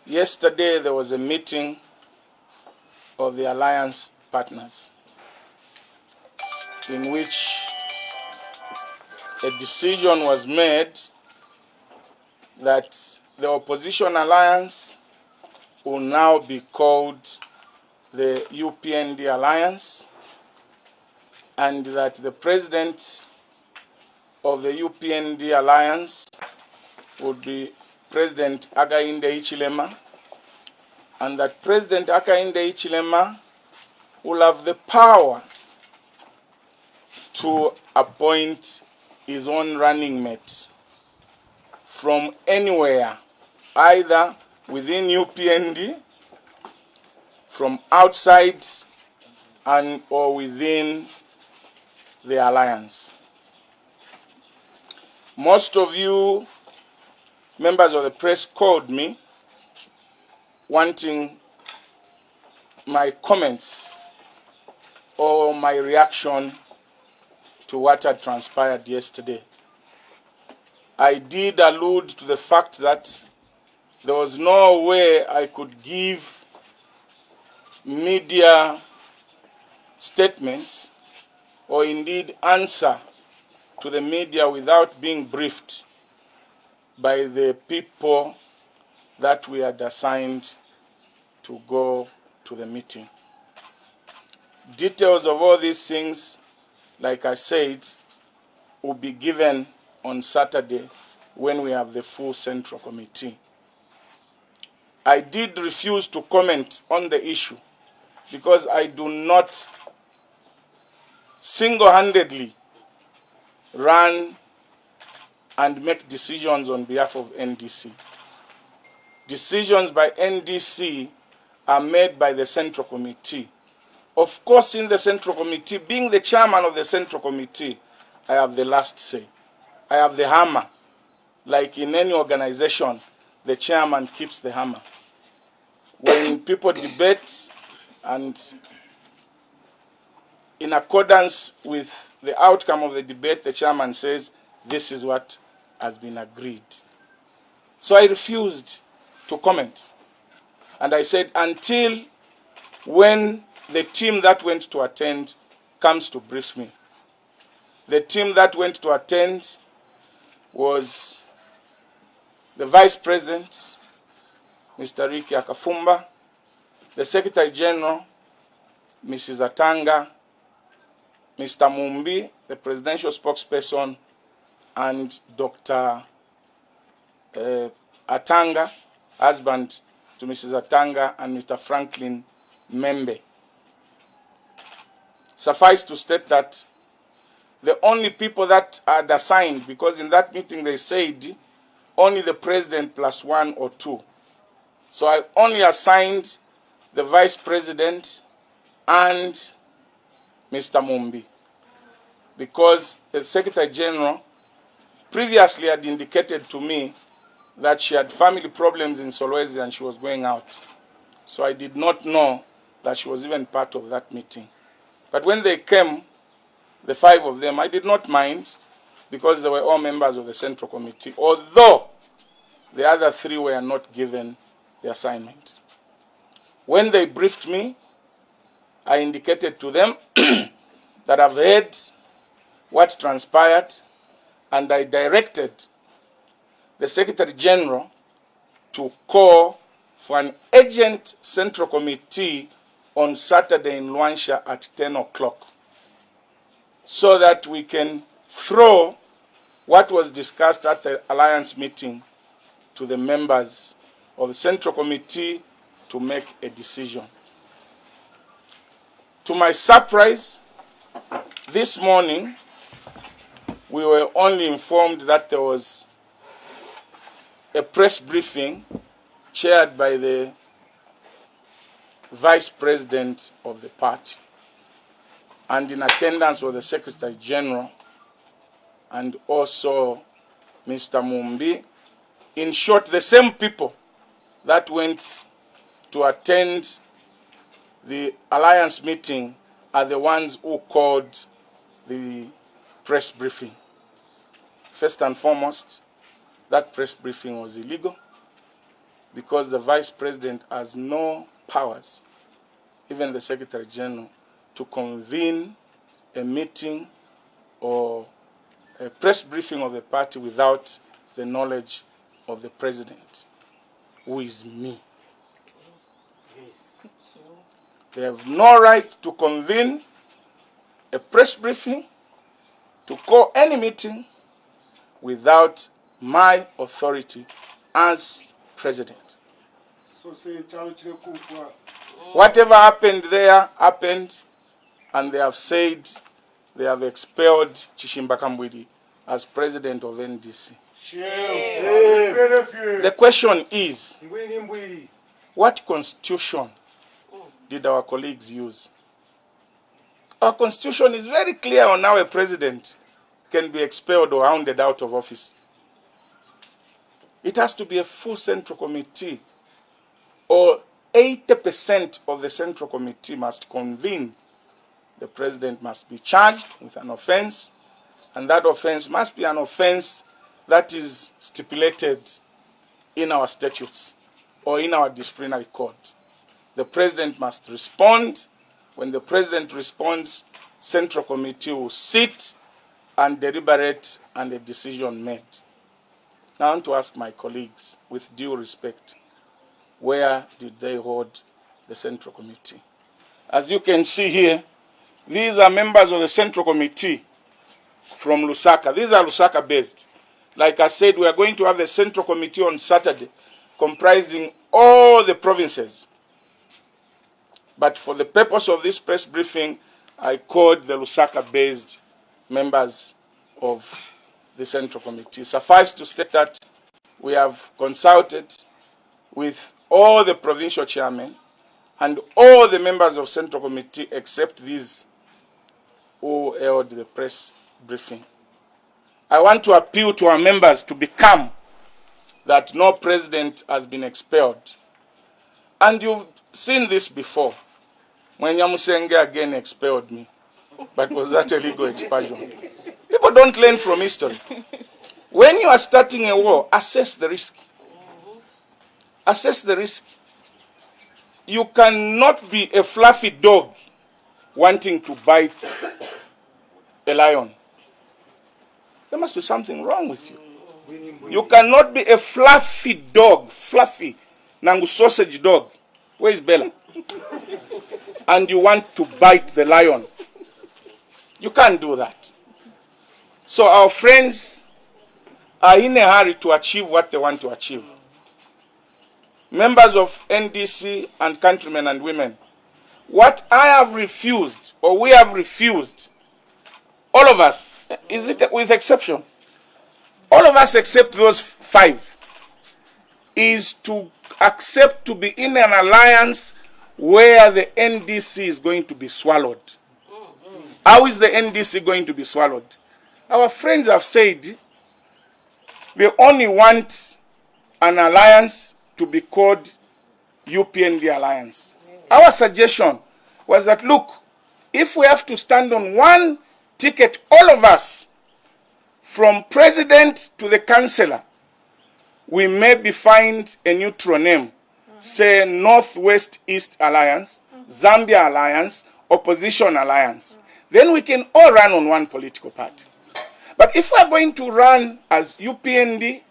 Yesterday there was a meeting of the alliance partners in which a decision was made that the opposition alliance will now be called the UPND Alliance, and that the president of the UPND Alliance would be President Hakainde Hichilema, and that President Hakainde Hichilema will have the power to appoint his own running mate from anywhere, either within UPND, from outside, and or within the alliance. Most of you members of the press called me wanting my comments or my reaction to what had transpired yesterday. I did allude to the fact that there was no way I could give media statements or indeed answer to the media without being briefed by the people that we had assigned to go to the meeting. Details of all these things, like I said, will be given on Saturday when we have the full Central Committee. I did refuse to comment on the issue because I do not single-handedly run and make decisions on behalf of NDC. Decisions by NDC are made by the Central Committee. Of course, in the Central Committee, being the chairman of the Central Committee, I have the last say. I have the hammer. Like in any organization, the chairman keeps the hammer. When people debate and in accordance with the outcome of the debate, the chairman says, this is what has been agreed. So I refused to comment. And I said, until when the team that went to attend comes to brief me. The team that went to attend was the Vice President, Mr. Ricky Akafumba, the Secretary General, Mrs. Atanga, Mr. Mumbi, the Presidential Spokesperson, and Dr. Atanga, husband to Mrs. Atanga, and Mr. Franklin Membe. Suffice to state that the only people that are assigned, because in that meeting they said only the president plus one or two. So I only assigned the Vice President and Mr. Mumbi, because the Secretary General previously had indicated to me that she had family problems in Solwezi and she was going out. So I did not know that she was even part of that meeting. But when they came, the five of them, I did not mind because they were all members of the Central Committee, although the other three were not given the assignment. When they briefed me, I indicated to them that I've heard what transpired, and I directed the Secretary General to call for an urgent Central Committee on Saturday in Luansha at 10 o'clock so that we can throw what was discussed at the Alliance meeting to the members of the Central Committee to make a decision. To my surprise, this morning, we were only informed that there was a press briefing chaired by the Vice President of the party, and in attendance was the Secretary General and also Mr. Mumbi. In short, the same people that went to attend the Alliance meeting are the ones who called the press briefing. First and foremost, that press briefing was illegal because the Vice President has no powers, even the Secretary General, to convene a meeting or a press briefing of the party without the knowledge of the President, who is me. Yes. They have no right to convene a press briefing, to call any meeting without my authority as President. Whatever happened there happened, and they have said they have expelled Chishimba Kambwili as President of NDC. The question is, what constitution did our colleagues use? Our constitution is very clear on how a president can be expelled or hounded out of office. It has to be a full Central Committee, or 80% of the Central Committee must convene. The president must be charged with an offense, and that offense must be an offense that is stipulated in our statutes or in our disciplinary code. The president must respond. When the president responds, Central Committee will sit and deliberate and a decision made. Now I want to ask my colleagues, with due respect, where did they hold the Central Committee? As you can see here, these are members of the Central Committee from Lusaka. These are Lusaka based. Like I said, we are going to have a Central Committee on Saturday comprising all the provinces. But for the purpose of this press briefing, I called the Lusaka-based members of the Central Committee. Suffice to state that we have consulted with all the provincial chairmen and all the members of Central Committee except these who held the press briefing. I want to appeal to our members to be calm, that no president has been expelled. And you've seen this before. When Nyamusenge again expelled me, but was that a legal expulsion? People don't learn from history. When you are starting a war, assess the risk. Assess the risk. You cannot be a fluffy dog wanting to bite a lion. There must be something wrong with you. You cannot be a fluffy dog, fluffy, nangu sausage dog. Where is Bella? And you want to bite the lion. You can't do that. So our friends are in a hurry to achieve what they want to achieve. Members of NDC and countrymen and women, what I have refused, or we have refused, all of us, is it with exception, all of us except those 5, is to accept to be in an alliance where the NDC is going to be swallowed. How is the NDC going to be swallowed? Our friends have said they only want an alliance to be called UPND Alliance. Our suggestion was that, look, if we have to stand on one ticket, all of us, from president to the councillor, we maybe find a neutral name, say Northwest East Alliance, Zambia Alliance, Opposition Alliance. Then we can all run on one political party. But if we are going to run as UPND,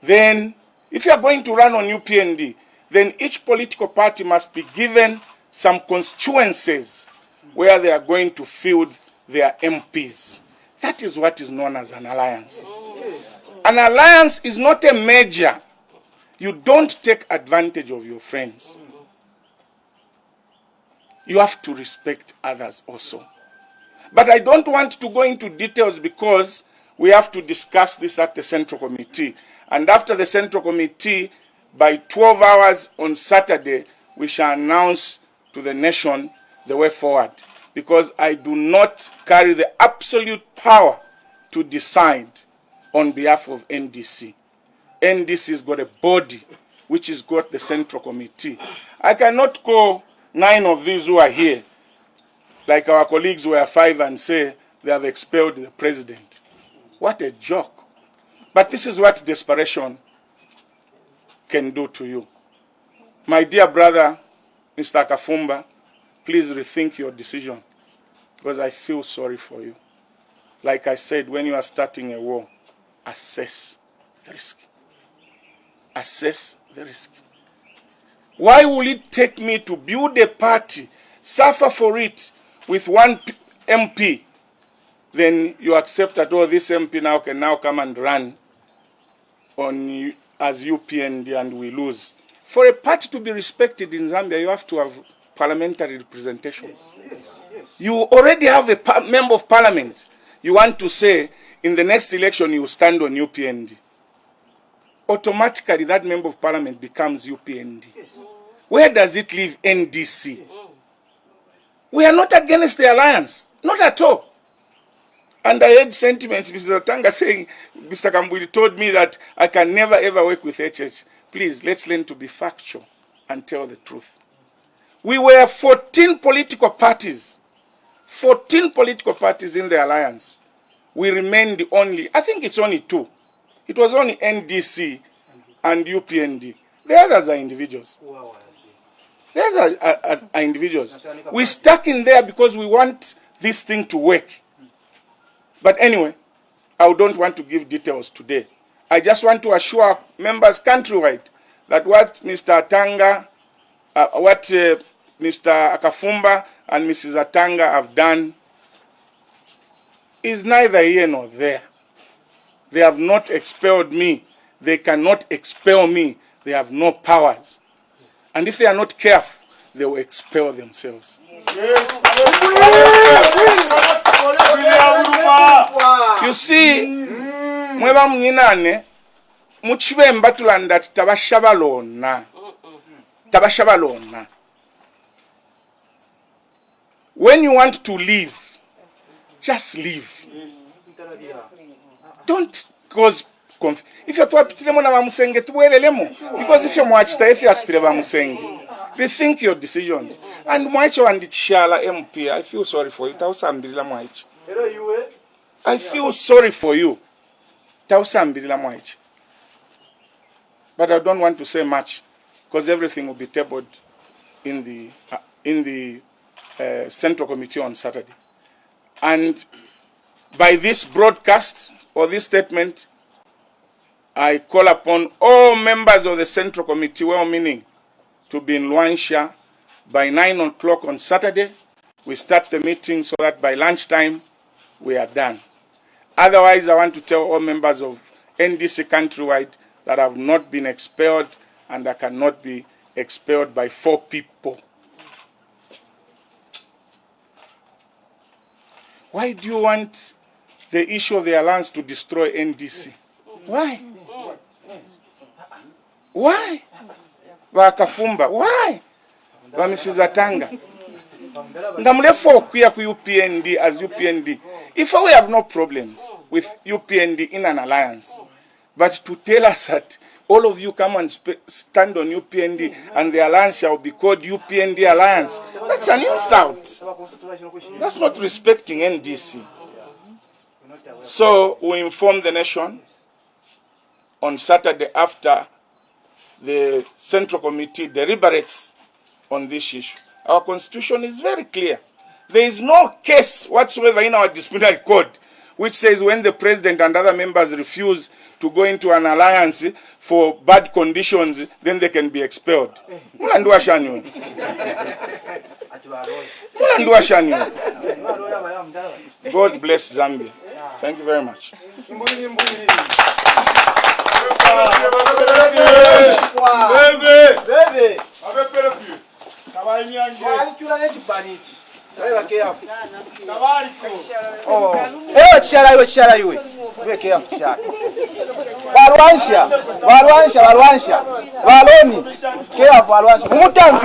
then if you are going to run on UPND, then each political party must be given some constituencies where they are going to field their MPs. That is what is known as an alliance. An alliance is not a merger. You don't take advantage of your friends. You have to respect others also. But I don't want to go into details because we have to discuss this at the Central Committee. And after the Central Committee, by 12 hours on Saturday, we shall announce to the nation the way forward. Because I do not carry the absolute power to decide on behalf of NDC. NDC has got a body which has got the Central Committee. I cannot call 9 of these who are here, like our colleagues were 5, and say they have expelled the president. What a joke. But this is what desperation can do to you. My dear brother, Mr. Kafumba, please rethink your decision, because I feel sorry for you. Like I said, when you are starting a war, assess the risk. Assess the risk. Why will it take me to build a party, suffer for it with one MP, then you accept that, oh, this MP now can now come and run on as UPND and we lose? For a party to be respected in Zambia, you have to have parliamentary representation. Yes. You already have a member of parliament. You want to say, in the next election, you stand on UPND. Automatically, that member of parliament becomes UPND. Yes. Where does it leave NDC? Yes. We are not against the alliance. Not at all. And I heard sentiments, Mr. Tanga saying, Mr. Kambwili told me that I can never ever work with HH. Please, let's learn to be factual and tell the truth. We were 14 political parties. 14 political parties in the alliance. We remained only, I think it's only 2. It was only NDC and UPND. The others are individuals. The others are individuals. We stuck in there because we want this thing to work. But anyway, I don't want to give details today. I just want to assure members countrywide that what Mr. Atanga, Mr. Akafumba and Mrs. Atanga have done is neither here nor there. They have not expelled me. They cannot expel me. They have no powers. And if they are not careful, they will expel themselves. You see, mweba mnyinane, muchibe mbatulanda tabashabalona. Tabashabalona. When you want to leave, just leave. Don't cause confusion. If you're talking about Musenge, because if you're watching, if you're still about Musenge, rethink your decisions. And Mwacho and Chala MP, I feel sorry for you. I feel sorry for you. But I don't want to say much, because everything will be tabled in the Central Committee on Saturday. And by this broadcast or this statement, I call upon all members of the Central Committee, well-meaning, to be in Luansha by 9 o'clock on Saturday. We start the meeting so that by lunchtime we are done. Otherwise, I want to tell all members of NDC countrywide that I have not been expelled and I cannot be expelled by 4 people. Why do you want the issue of the alliance to destroy NDC? Why? Why? Wakafumba, why? Mrs. Atanga. Ndamulefo kuya ku UPND as UPND. If we have no problems with UPND in an alliance, but to tell us that all of you come and stand on UPND and the alliance shall be called UPND Alliance, that's an insult. That's not respecting NDC. So we inform the nation on Saturday after the Central Committee deliberates on this issue. Our constitution is very clear. There is no case whatsoever in our disciplinary code which says when the president and other members refuse to go into an alliance for bad conditions, then they can be expelled. God bless Zambia. Thank you very much. Walwansha, waloni, careful, walwansha.